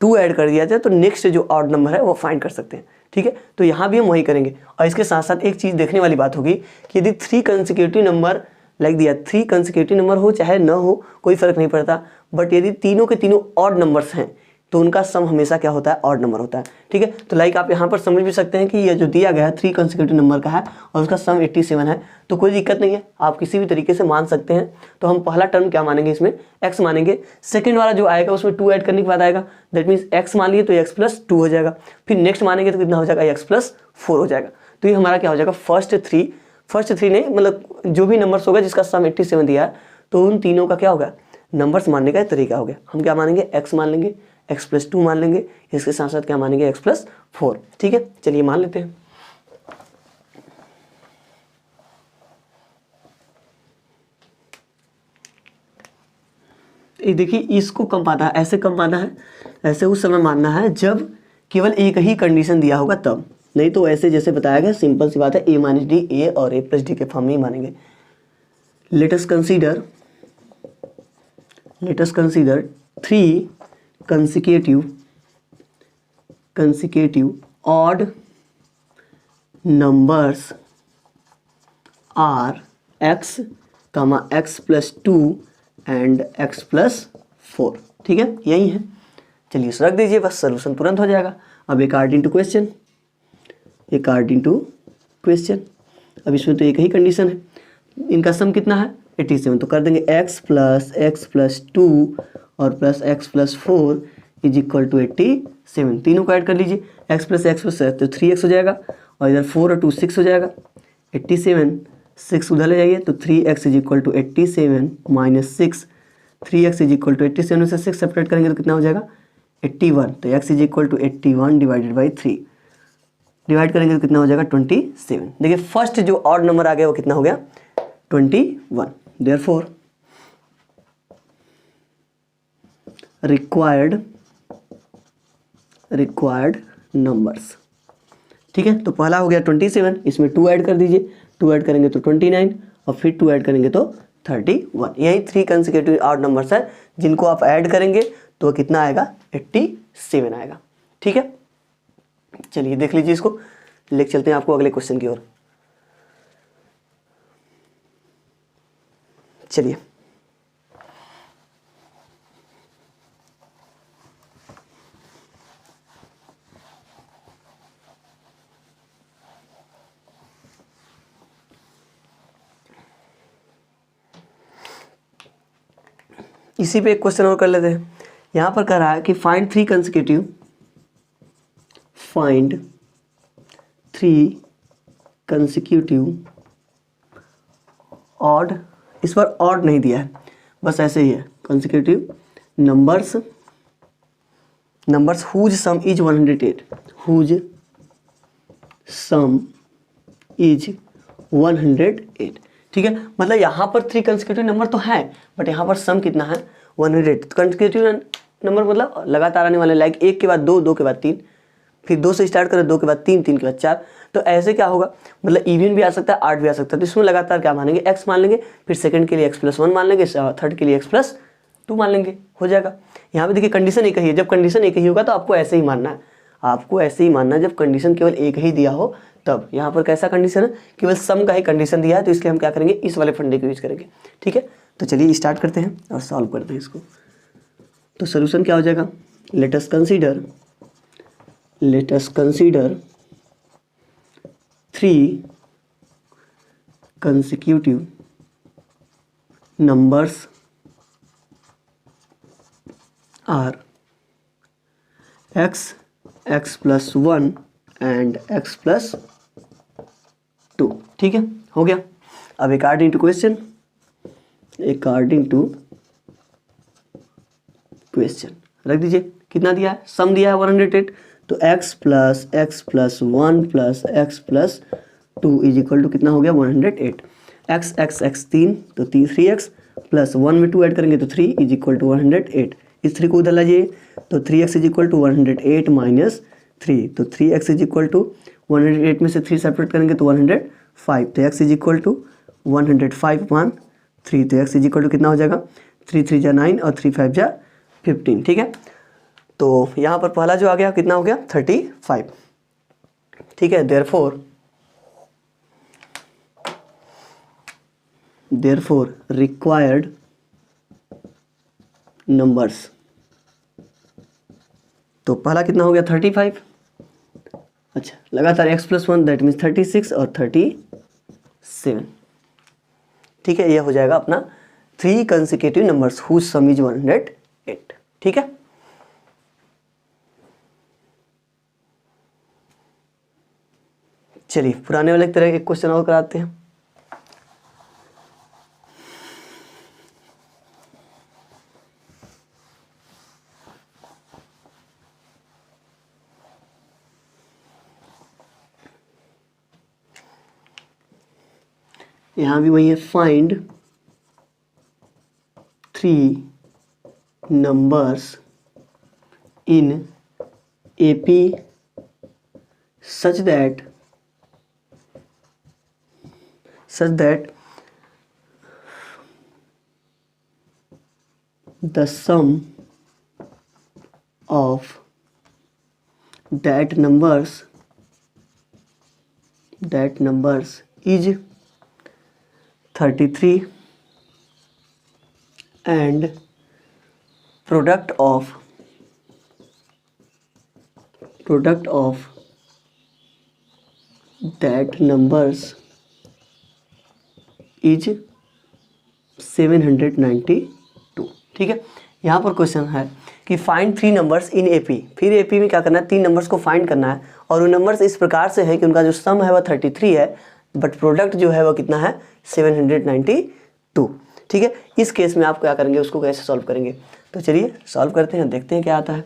2 ऐड कर दिया जाए तो नेक्स्ट जो ऑड नंबर है वो फाइंड कर सकते हैं, ठीक है। तो यहाँ भी हम वही करेंगे। और इसके साथ साथ एक चीज़ देखने वाली बात होगी कि यदि 3 कंसेक्यूटिव नंबर लाइक दिया, 3 कंसेक्यूटिव नंबर हो चाहे न हो कोई फर्क नहीं पड़ता, बट यदि तीनों के तीनों ऑड नंबर्स हैं तो उनका सम हमेशा क्या होता है, ऑड नंबर होता है, ठीक है। तो लाइक आप यहाँ पर समझ भी सकते हैं कि ये जो दिया गया है 3 कंसेक्यूटिव नंबर का है और उसका सम 87 है, तो कोई दिक्कत नहीं है, आप किसी भी तरीके से मान सकते हैं। तो हम पहला टर्म क्या मानेंगे, इसमें x मानेंगे। सेकंड वाला जो आएगा उसमें 2 ऐड करने के बाद आएगा, दैट मीन्स x मान लिए तो x + 2 हो जाएगा। फिर नेक्स्ट मानेंगे तो कितना हो जाएगा, x + 4 हो जाएगा। तो ये हमारा क्या हो जाएगा, फर्स्ट थ्री नहीं, मतलब जो भी नंबर्स होगा जिसका सम 87 दिया है तो उन तीनों का क्या होगा, नंबर्स मानने का तरीका हो गया। हम क्या मानेंगे, x मान लेंगे, x + 2 मान लेंगे, इसके साथ साथ क्या मानेंगे, x + 4, ठीक है। चलिए मान लेते हैं। ये देखिए इसको कम पाना है, ऐसे कम पाना है, ऐसे उस समय मानना है जब केवल एक ही कंडीशन दिया होगा तब, नहीं तो ऐसे जैसे बताया गया सिंपल सी बात है, a - d a और a + d के फॉर्म में ही मानेंगे। Late us consider 3 consecutive odd numbers are x, x + 2 and x + 4, ठीक है, यही है। चलिए इसे रख दीजिए, बस सलूशन तुरंत हो जाएगा। अब अकॉर्डिंग टू क्वेश्चन, अब इसमें तो एक ही कंडीशन है, इनका सम कितना है 87, तो कर देंगे x + 2 और प्लस x + 4 = 87। तीनों को ऐड कर लीजिए, x + x + तो 3x हो जाएगा, और इधर 4 और 2 6 हो जाएगा, 87 6 उधर ले जाइए तो 3x = 87 - 6, 3x = 87 में से 6 सेपरेट करेंगे तो कितना हो जाएगा 81, तो x = 81 / 3 डिवाइड करेंगे तो कितना हो जाएगा 27। देखिए फर्स्ट जो ऑड नंबर आ गया वो कितना हो गया 21। देयरफॉर रिक्वायर्ड नंबर्स, ठीक है। तो पहला हो गया 27, इसमें 2 ऐड कर दीजिए, 2 ऐड करेंगे तो 29, और फिर 2 ऐड करेंगे तो 31। यही 3 कंसेक्यूटिव ऑड नंबर्स है जिनको आप ऐड करेंगे तो कितना आएगा, 87 आएगा। ठीक है, चलिए देख लीजिए इसको, लेके चलते हैं आपको अगले क्वेश्चन की ओर। चलिए इसी पे एक क्वेश्चन और कर लेते हैं। यहाँ पर कह रहा है कि फाइंड 3 कंसेक्यूटिव ऑड, इस पर ऑड नहीं दिया है, बस ऐसे ही है, consecutive numbers whose sum is 108, whose sum is 108। ठीक है, मतलब यहाँ पर 3 कंसेक्यूटिव नंबर तो है, बट यहाँ पर सम कितना है, 108। कंसेक्यूटिव नंबर मतलब लगातार आने वाले, लाइक 1 के बाद 2, 2 के बाद 3, फिर 2 से स्टार्ट करें, 2 के बाद 3, 3 के बाद 4। तो ऐसे क्या होगा, मतलब इवन भी आ सकता है, 8 भी आ सकता है। तो इसमें लगातार क्या मानेंगे, x मान लेंगे, फिर सेकंड के लिए x+1 मान लेंगे, थर्ड के लिए x+2 मान लेंगे, हो जाएगा। यहाँ पे देखिए कंडीशन एक ही है, जब कंडीशन एक ही होगा तो आपको ऐसे ही मानना है, आपको ऐसे ही मानना है जब कंडीशन केवल एक ही दिया हो तब। यहाँ पर कैसा कंडीशन है, केवल सम का ही कंडीशन दिया है, तो इसलिए हम क्या करेंगे, इस वाले फंडे को यूज करेंगे। ठीक है, तो चलिए स्टार्ट करते हैं और सॉल्व करते हैं इसको। तो सोल्यूशन क्या हो जाएगा, let us consider 3 consecutive numbers are x, x+1 and x+2। ठीक है, हो गया। अब अकॉर्डिंग टू क्वेश्चन रख दीजिए, कितना दिया है, सम दिया है 108, तो x+1 + x+2 is equal to कितना हो गया, 108। x 3, तो 3x प्लस 1 में 2 ऐड करेंगे तो 3 इज इक्वल टू 108। इस 3 को उधर लाइए, तो 3x is equal to 108 minus 3, तो 3x इज इक्वल टू 108 में से 3 सेपरेट करेंगे तो 105, तो x इज इक्वल टू 105 1 3, तो x इज इक्वल टू कितना हो जाएगा, 3 3 जा 9 और 3 5 जा 15। ठीक है, तो यहाँ पर पहला जो आ गया कितना हो गया, 35। ठीक है, therefore required numbers, तो पहला कितना हो गया, 35। अच्छा, लगातार x+1 दैट मीन्स 36 और 37। ठीक है, यह हो जाएगा अपना 3 consecutive numbers whose sum is 108। ठीक है, चलिए पुराने वाले की तरह एक क्वेश्चन और कराते हैं। यहाँ भी वही है, find 3 numbers in AP such that the sum of that numbers is 33 and product of that numbers is 792। ठीक है, यहाँ पर क्वेश्चन है कि फाइंड 3 नंबर्स इन एपी। फिर एपी में क्या करना है, 3 नंबर्स को फाइंड करना है, और वो नंबर्स इस प्रकार से है कि उनका जो सम है वह 33 है, बट प्रोडक्ट जो है वह कितना है, 792। ठीक है, इस केस में आप क्या करेंगे, उसको कैसे सॉल्व करेंगे, तो चलिए सॉल्व करते हैं, देखते हैं क्या आता है।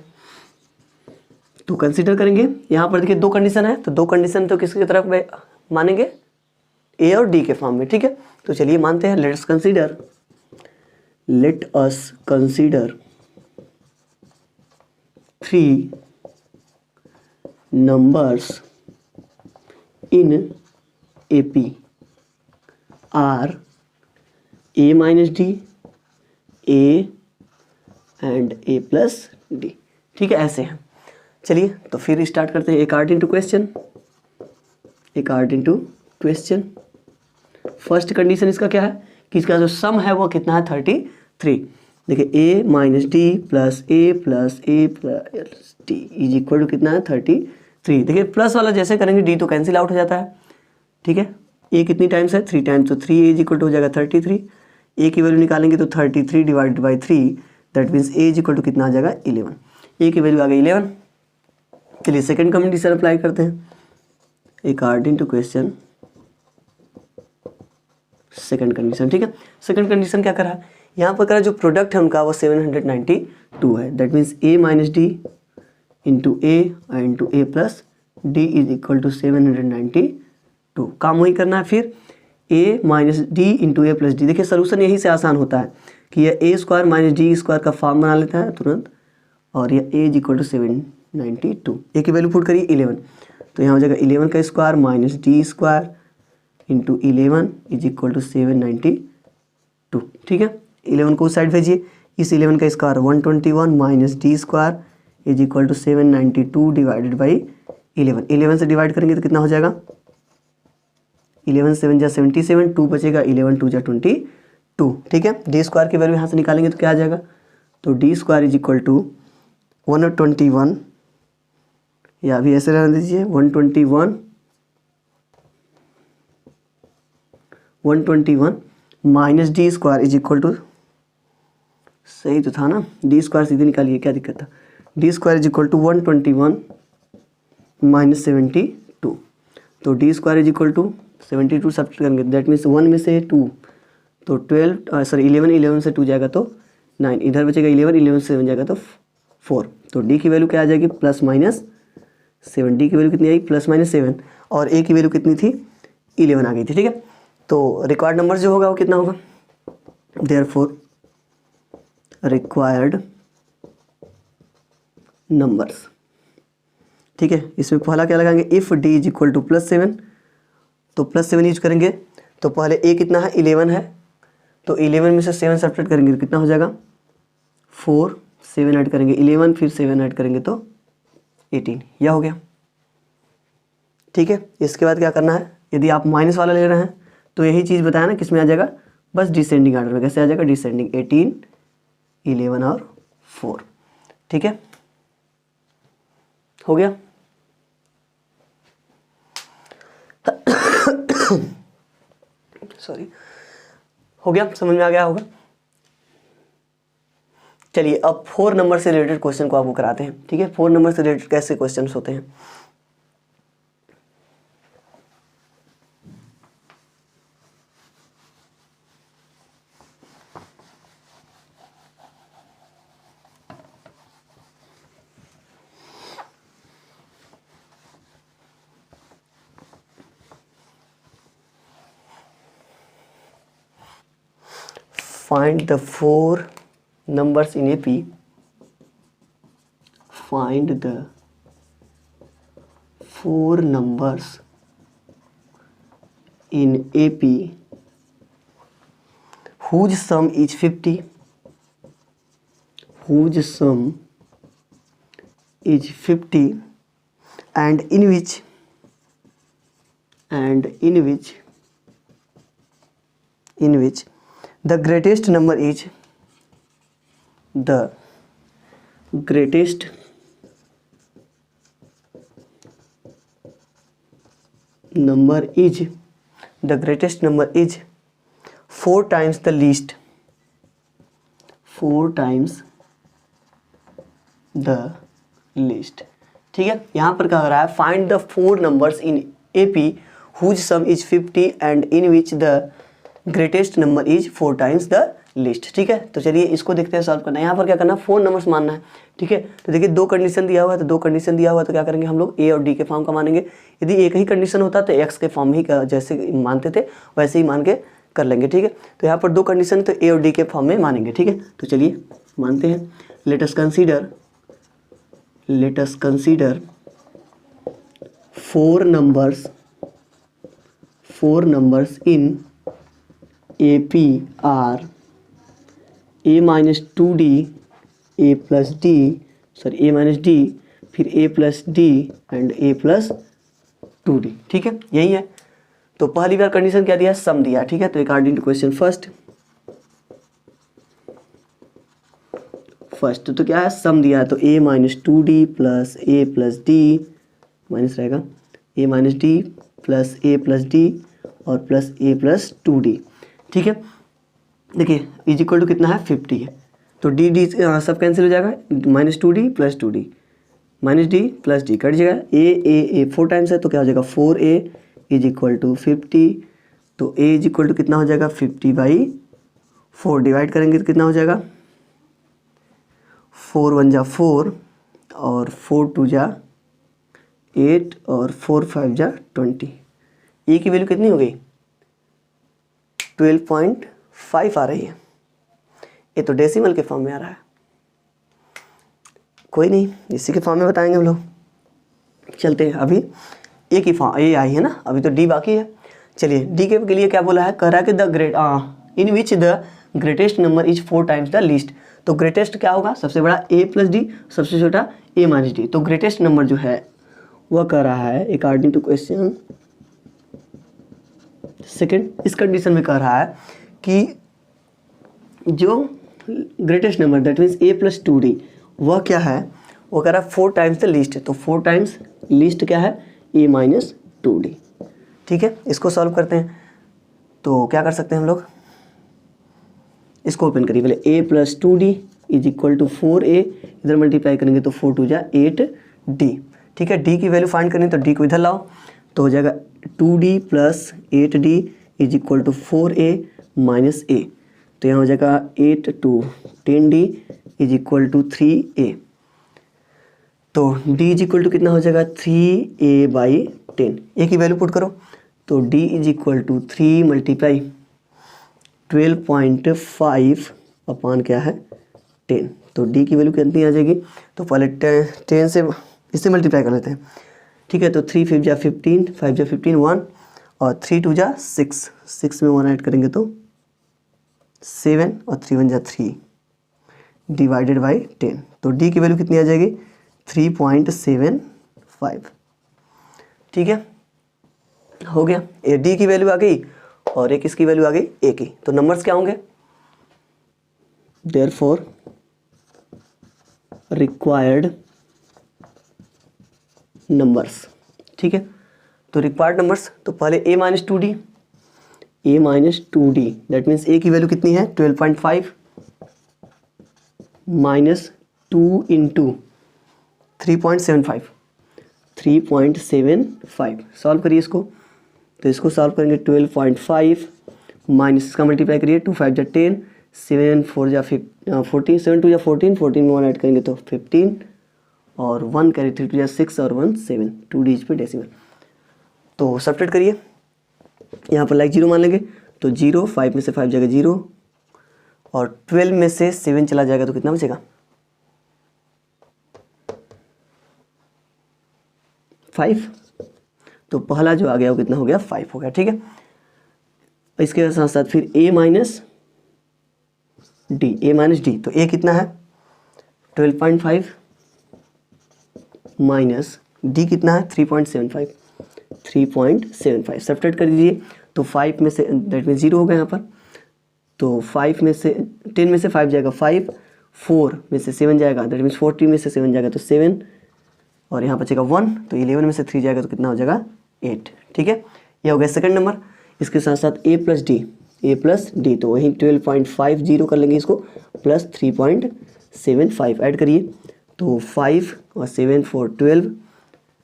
तो कंसीडर करेंगे, यहाँ पर देखिए 2 कंडीशन है, तो 2 कंडीशन तो किसकी तरफ मानेंगे, ए और डी के फॉर्म में। ठीक है, तो चलिए मानते हैं, let us consider 3 numbers in AP are A minus D, A and A plus D. ठीक है, ऐसे हैं। चलिए तो फिर स्टार्ट करते हैं according to question. According to question first condition इसका क्या है कि इसका जो सम है वो कितना है 33। देखिए A minus D plus A plus D is equal to कितना है 33। देखिए प्लस वाला जैसे करेंगे डी तो कैंसिल आउट हो जाता है। ठीक है, ए कितनी टाइम्स है 3 टाइम्स, तो 3 इज इक्वल टू हो जाएगा 33। ए की वैल्यू निकालेंगे तो 33 divided by 3 that means a is equal to कितना आ जाएगा 11। ए की वैल्यू आ गई 11। चलिए सेकंड कंडीशन अप्लाई करते हैं according to question second condition. ठीक है, सेकंड कंडीशन क्या करा, यहाँ पर करा जो प्रोडक्ट है उनका वो 792 है। That means a minus d into a plus D is equal to 792। काम वही करना है। फिर a minus d into a plus d. देखिए सोल्यूशन यही से आसान होता है कि यह a square minus d square का फॉर्म बना लेता है तुरंत, और यह a is equal to 792। A की वैल्यू पुट करिए 11, तो यहाँ हो जाएगा 11 का square minus d square into 11 is equal to 792। ठीक है, 11 को उस साइड भेजिए, इस 11 का square 121 minus d square is equal to 792 divided by 11। 11 से डिवाइड करेंगे तो कितना हो जाएगा 11 7 जा 77, 2 बचेगा, 11 2 जा 22। ठीक है, डी स्क्वायर की वैल्यू यहाँ से निकालेंगे तो क्या आ जाएगा, तो d square is equal to 121, या अभी ऐसे रहने दीजिए 121 minus d square is equal to, सही तो था ना, डी स्क्वायर सीधे निकालिए क्या दिक्कत था, d square is equal to 121 minus 72। तो d square is equal to 72 subtract करेंगे दैट मीन्स 1 में से 2 तो 11 से 2 जाएगा तो 9, इधर बचेगा 11 से 7 जाएगा तो 4। तो डी की वैल्यू क्या आ जाएगी प्लस माइनस 7। डी की वैल्यू कितनी आई प्लस माइनस 7, और ए की वैल्यू कितनी थी 11 आ गई थी। ठीक है, तो रिक्वायर्ड नंबर जो होगा वो कितना होगा, देयरफॉर रिक्वायर्ड नंबर्स। ठीक है, इसमें पहला क्या लगाएंगे, if D is equal to plus 7, तो प्लस 7 यूज करेंगे। तो पहले ए कितना है 11 है, तो 11 में से 7 सब्ट्रैक्ट करेंगे तो कितना हो जाएगा 4, 7 ऐड करेंगे 11, फिर 7 ऐड करेंगे तो 18, यह हो गया। ठीक है, इसके बाद क्या करना है, यदि आप माइनस वाला ले रहे हैं तो यही चीज़ बताया ना, किसमें आ जाएगा, बस डिसेंडिंग ऑर्डर में। कैसे आ जाएगा, डिसेंडिंग 18, 11 और 4। ठीक है, हो गया। सॉरी, हो गया, समझ में आ गया होगा। चलिए अब 4 नंबर से रिलेटेड क्वेश्चन को आपको कराते हैं। ठीक है, 4 नंबर से रिलेटेड कैसे क्वेश्चन होते हैं। Find the 4 numbers in AP. Find the 4 numbers in AP whose sum is 50. Whose sum is 50 and in which the greatest number is the greatest number is 4 times the least. 4 times the least. ठीक है, यहाँ पर क्या हो रहा है, find the 4 numbers in AP whose sum is 50 and in which the greatest number is 4 times the list. ठीक है, तो चलिए इसको देखते हैं सॉल्व करना है। यहाँ पर क्या करना है, 4 नंबर्स मानना है। ठीक है, तो देखिए 2 कंडीशन दिया हुआ है, तो 2 कंडीशन दिया हुआ है तो क्या करेंगे हम लोग ए और डी के फॉर्म का मानेंगे। यदि एक ही कंडीशन होता तो एक्स के फॉर्म ही जैसे मानते थे वैसे ही मान के कर लेंगे। ठीक है, तो यहाँ पर 2 कंडीशन तो ए और डी के फॉर्म में मानेंगे। ठीक है, तो चलिए मानते हैं। Let us consider 4 numbers in A P are A minus 2d A plus D sorry A minus D फिर A plus D and A plus 2d। ठीक है, यही है। तो पहली बार कंडीशन क्या दिया, सम दिया। ठीक है, तो अकॉर्डिंग टू क्वेश्चन फर्स्ट तो क्या है, सम दिया है, तो a minus 2d plus A plus D minus रहेगा a minus D plus A plus D और प्लस ए प्लस 2d। ठीक है, देखिए इज इक्वल टू कितना है 50 है, तो डी डी सब कैंसिल हो जाएगा, minus 2d plus 2d minus D plus D cut जाएगा, ए 4 टाइम्स है तो क्या हो जाएगा 4a इज इक्वल टू 50। तो a इज इक्वल टू कितना हो जाएगा 50/4 डिवाइड करेंगे तो कितना हो जाएगा 4 1 जा 4 और 4 2 जा 8 और 4 5 जा 20। ए की वैल्यू कितनी हो गई 12.5 आ रही है। ये तो डेसिमल के फॉर्म में आ रहा है, कोई नहीं इसी के फॉर्म में बताएंगे हम लोग। चलते हैं, अभी ए की फॉर्म ए आई है ना, अभी तो डी बाकी है। चलिए डी के लिए क्या बोला है, कह रहा है कि the great in which the greatest number is 4 times the least. तो ग्रेटेस्ट क्या होगा, सबसे बड़ा ए प्लस डी, सबसे छोटा ए माइनस डी। तो ग्रेटेस्ट नंबर जो है वह कह रहा है अकॉर्डिंग टू क्वेश्चन सेकेंड, इस कंडीशन में कह रहा है कि जो greatest number that means A plus 2d वह क्या है, वो कह रहा है 4 टाइम्स द लीस्ट है। तो 4 टाइम्स लीस्ट क्या है ए माइनस 2d। ठीक है, इसको सॉल्व करते हैं। तो क्या कर सकते हैं हम लोग, इसको ओपन करिए पहले, a plus 2d is equal to 4a, इधर मल्टीप्लाई करेंगे तो 4 2 जा 8d। ठीक है, d की वैल्यू फाइंड करनी तो d को इधर लाओ, तो हो जाएगा 2d plus 8d is equal to 4a minus a। तो यहाँ हो जाएगा 8 2 10d is equal to 3a। तो d इज इक्वल टू कितना हो जाएगा 3a/10। a की वैल्यू पुट करो, तो d is equal to 3 multiply 12.5 upon क्या है 10। तो d की वैल्यू कितनी आ जाएगी, तो पहले 10 से इससे मल्टीप्लाई कर लेते हैं। ठीक है, तो 3 5 जा 15 5 जा 15 1 और 3 2 जा 6 6 में 1 ऐड करेंगे तो 7 और 3 1 जा 3 डिवाइडेड बाई 10। तो d की वैल्यू कितनी आ जाएगी 3.75। ठीक है, हो गया, ए d की वैल्यू आ गई और एक इसकी वैल्यू आ गई a की। तो नंबर्स क्या होंगे, देयरफॉर रिक्वायर्ड नंबर्स। ठीक है, तो रिक्वायर्ड नंबर्स, तो पहले a minus 2d that means a की वैल्यू कितनी है 12.5 माइनस 2 इंटू 3.75 सॉल्व करिए इसको। तो इसको सॉल्व करेंगे 12.5 माइनस इसका मल्टीप्लाई करिए 2 5 जा 10 7 4 जा 14 7 2 जा 14 14 में 1 ऐड करेंगे तो 15 और 1 कैरी 3 2 जा 6 और 1 7 2d पे डेसिमल। तो सब्ट्रैक्ट करिए, यहाँ पर लाइक 0 मान लेंगे तो 0 5 में से 5 जाएगा 0 और 12 में से 7 चला जाएगा तो कितना बचेगा 5। तो पहला जो आ गया वो कितना हो गया 5 हो गया। ठीक है, इसके साथ साथ फिर a माइनस डी, तो a कितना है 12.5 माइनस d कितना है 3.75 सब्ट्रैक्ट कर दीजिए। तो 5 में से दैट मीन 0 हो गया यहाँ पर, तो 5 में से 10 में से 5 जाएगा 5 4 में से 7 जाएगा दैट मीन्स 40 में से 7 जाएगा तो 7 और यहाँ बचेगा 1 तो 11 में से 3 जाएगा तो कितना हो जाएगा 8। ठीक है, ये हो गया सेकंड नंबर। इसके साथ साथ a प्लस डी तो वहीं 12.50 कर लेंगे इसको प्लस 3.75 ऐड करिए तो 5 और 7 4 12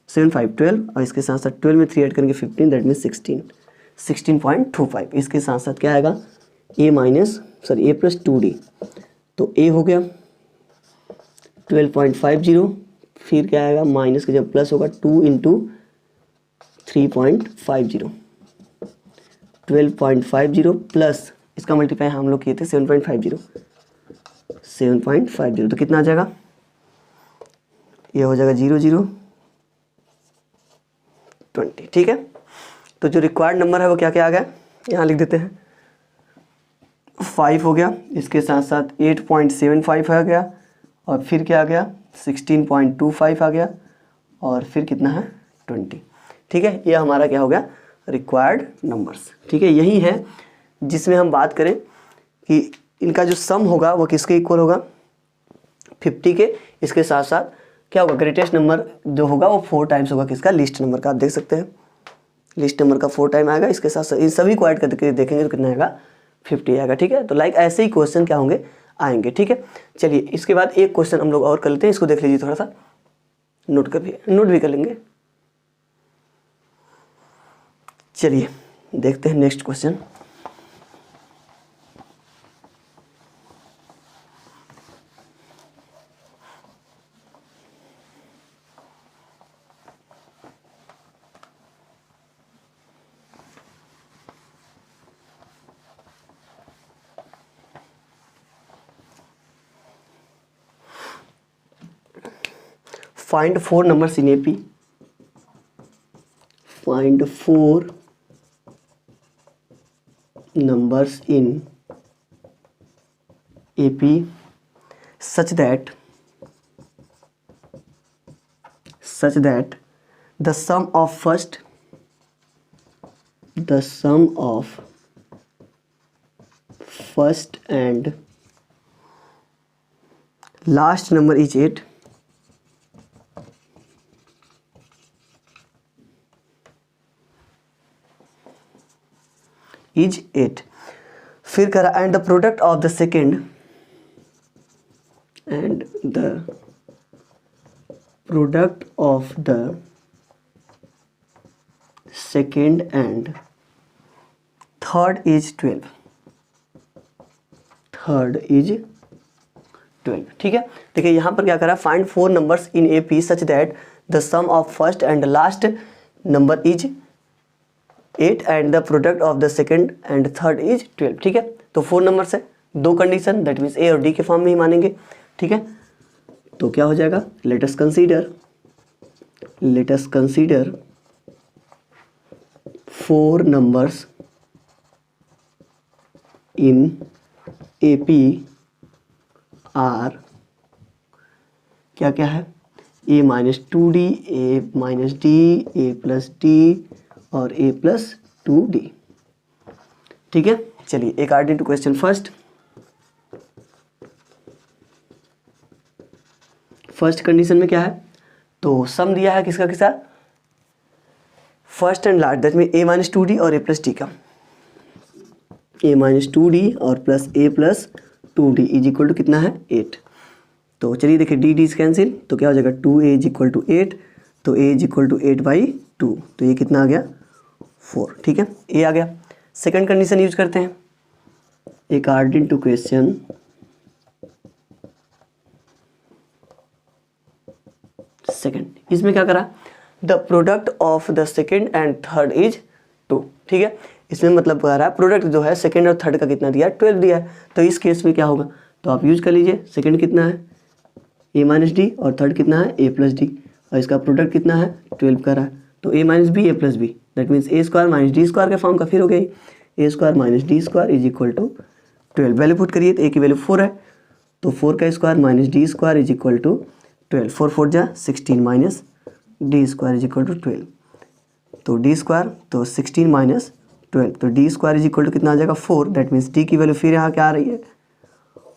7 5 12 और इसके साथ साथ 12 में 3 ऐड करेंगे 15 दैट मीन्स 16.25। इसके साथ साथ क्या आएगा a प्लस 2d, तो a हो गया 12.50 फिर क्या आएगा माइनस के जब प्लस होगा 2 इंटू 3.50 12.50 प्लस इसका मल्टीप्लाई हम लोग किए थे 7.50 तो कितना आ जाएगा, ये हो जाएगा 0 0 20। ठीक है, तो जो रिक्वायर्ड नंबर है वो क्या क्या आ गया यहाँ लिख देते हैं। 5 हो गया, इसके साथ साथ 8.75 आ गया, और फिर क्या आ गया 16.25 आ गया, और फिर कितना है 20। ठीक है, ये हमारा क्या हो गया रिक्वायर्ड नंबर्स। ठीक है, यही है जिसमें हम बात करें कि इनका जो सम होगा वो किसके इक्वल होगा 50 के। इसके साथ साथ क्या होगा ग्रेटेस्ट नंबर जो होगा वो 4 टाइम्स होगा किसका लीस्ट नंबर का। आप देख सकते हैं लिस्ट नंबर का 4 टाइम आएगा, इसके साथ साथ इन सभी को ऐड करके देखेंगे तो कितना आएगा 50 आएगा। ठीक है, तो लाइक ऐसे ही क्वेश्चन क्या होंगे आएंगे। ठीक है, चलिए इसके बाद एक क्वेश्चन हम लोग और कर लेते हैं, इसको देख लीजिए, थोड़ा सा नोट भी कर लेंगे। चलिए देखते हैं next question. Find 4 numbers in AP. Find 4 numbers in AP such that the sum of first and last number is 8. is 8। फिर करा and the product of the second and third is 12। ठीक है, देखिए यहाँ पर क्या करा find 4 numbers in AP such that the sum of first and last number is 8 and the product of the second and third is 12। ठीक है, तो 4 नंबर्स है, 2 कंडीशन दैट मीन्स A और D के फॉर्म में ही मानेंगे। ठीक है, तो क्या हो जाएगा let us consider 4 numbers in AP are क्या क्या है A minus 2D, A minus D, A plus D और A प्लस 2D। ठीक है, चलिए एक आर्ट इनटू क्वेश्चन। फर्स्ट कंडीशन में क्या है तो सम दिया है किसका किसका first and last that mean A minus 2D और A प्लस D का। A माइनस 2D और plus A plus 2D is equal to कितना है 8। तो चलिए देखिए D इज कैंसिल तो क्या हो जाएगा 2A इज इक्वल टू 8, तो A इज इक्वल टू 8/2, तो ये कितना आ गया 4। ठीक है, A आ गया। सेकंड कंडीशन यूज करते हैं अकॉर्डिंग टू क्वेश्चन सेकंड। इसमें क्या करा the product of the second and third is 2। ठीक है, इसमें मतलब कह रहा है प्रोडक्ट जो है सेकंड और थर्ड का कितना दिया है 12 दिया है। तो इस केस में क्या होगा तो आप यूज कर लीजिए सेकंड कितना है A माइनस डी और थर्ड कितना है A प्लस डी और इसका प्रोडक्ट कितना है 12 का रहा है तो A minus b A plus b that means A square minus d square के फॉर्म का फिर हो गई A square minus d square is equal to 12। Value put करिए तो A की वैल्यू 4 है तो 4 का square minus d square is equal to 12। 4 4 जा 16 minus d square is equal to 12 तो डी स्क्वायर तो 16 माइनस 12 तो d square is equal to कितना आ जाएगा 4 दैट मीन्स डी की वैल्यू फिर यहाँ क्या आ रही है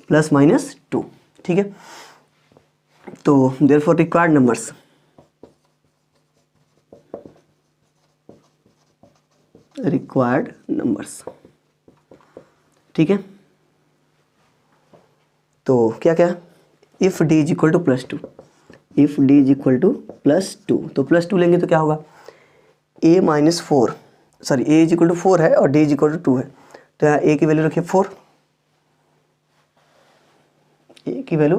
प्लस माइनस 2। ठीक है, तो देयरफॉर रिक्वायर्ड नंबर्स। ठीक है, तो क्या क्या if d is equal to plus 2 if d is equal to plus 2 तो प्लस 2 लेंगे तो क्या होगा A minus 4 sorry A is equal to 4 है और D इज इक्वल टू 2 है तो यहाँ A की वैल्यू रखिए 4 A की value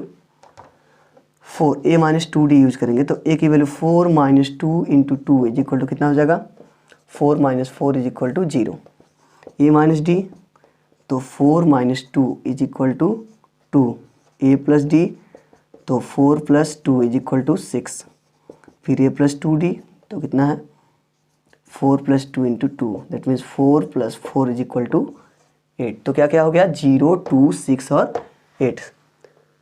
4 A minus 2D use करेंगे तो A की value 4 minus 2 into 2 is equal to कितना हो जाएगा 4 minus 4 is equal to 0। A minus D तो 4 minus 2 is equal to 2 A plus D तो 4 प्लस 2 इज इक्वल टू 6 फिर A प्लस 2D तो कितना है 4 plus 2 into 2 that means 4 plus 4 is equal to 8। तो क्या क्या हो गया 0, 2, 6 और 8।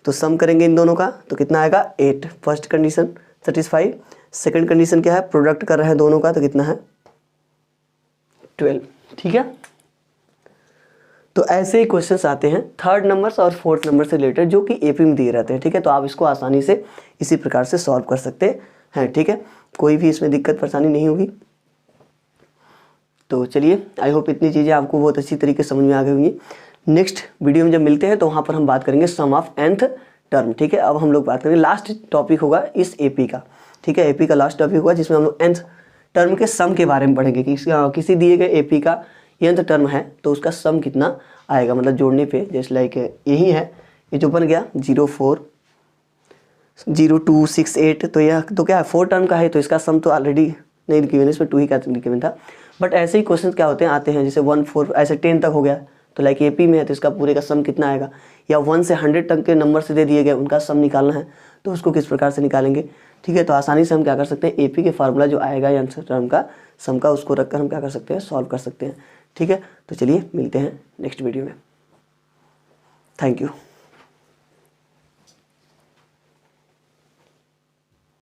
तो सम करेंगे इन दोनों का तो कितना आएगा 8। First condition satisfy. Second condition क्या है, प्रोडक्ट कर रहे हैं दोनों का तो कितना है 12। ठीक है, तो ऐसे ही क्वेश्चंस आते हैं थर्ड नंबर्स और फोर्थ नंबर से रिलेटेड जो कि एपी में दिए रहते हैं। ठीक है, तो आप इसको आसानी से इसी प्रकार से सॉल्व कर सकते हैं। ठीक है, कोई भी इसमें दिक्कत परेशानी नहीं होगी। तो चलिए, आई होप इतनी चीज़ें आपको बहुत अच्छी तरीके से समझ में आ गई होंगी। नेक्स्ट वीडियो में जब मिलते हैं तो वहाँ पर हम बात करेंगे सम ऑफ nth टर्म। ठीक है, अब हम लोग बात करेंगे लास्ट टॉपिक होगा इस एपी का। ठीक है, एपी का लास्ट टॉपिक होगा जिसमें हम लोग nth टर्म के सम के बारे में पढ़ेंगे कि किसी दिए गए एपी का nth टर्म है तो उसका सम कितना आएगा, मतलब जोड़ने पे। जैसे लाइक यही है, ये जो बन गया 0, 4, 0, 2, 6, 8। तो यह तो क्या है 4 टर्म का है, तो इसका सम तो ऑलरेडी नहीं गिवन, इसमें 2 ही का गिवन था। बट ऐसे ही क्वेश्चन क्या होते हैं आते हैं, जैसे 1, 4 ऐसे 10 तक हो गया तो लाइक एपी में है तो इसका पूरे का सम कितना आएगा, या 1 से 100 तक के नंबर से दे दिए गए उनका सम निकालना है तो उसको किस प्रकार से निकालेंगे। ठीक है, तो आसानी से हम क्या कर सकते हैं, एपी के फार्मूला जो आएगा या टर्म का सम का, उसको रखकर हम क्या कर सकते हैं, सॉल्व कर सकते हैं। ठीक है, तो चलिए मिलते हैं नेक्स्ट वीडियो में। Thank you.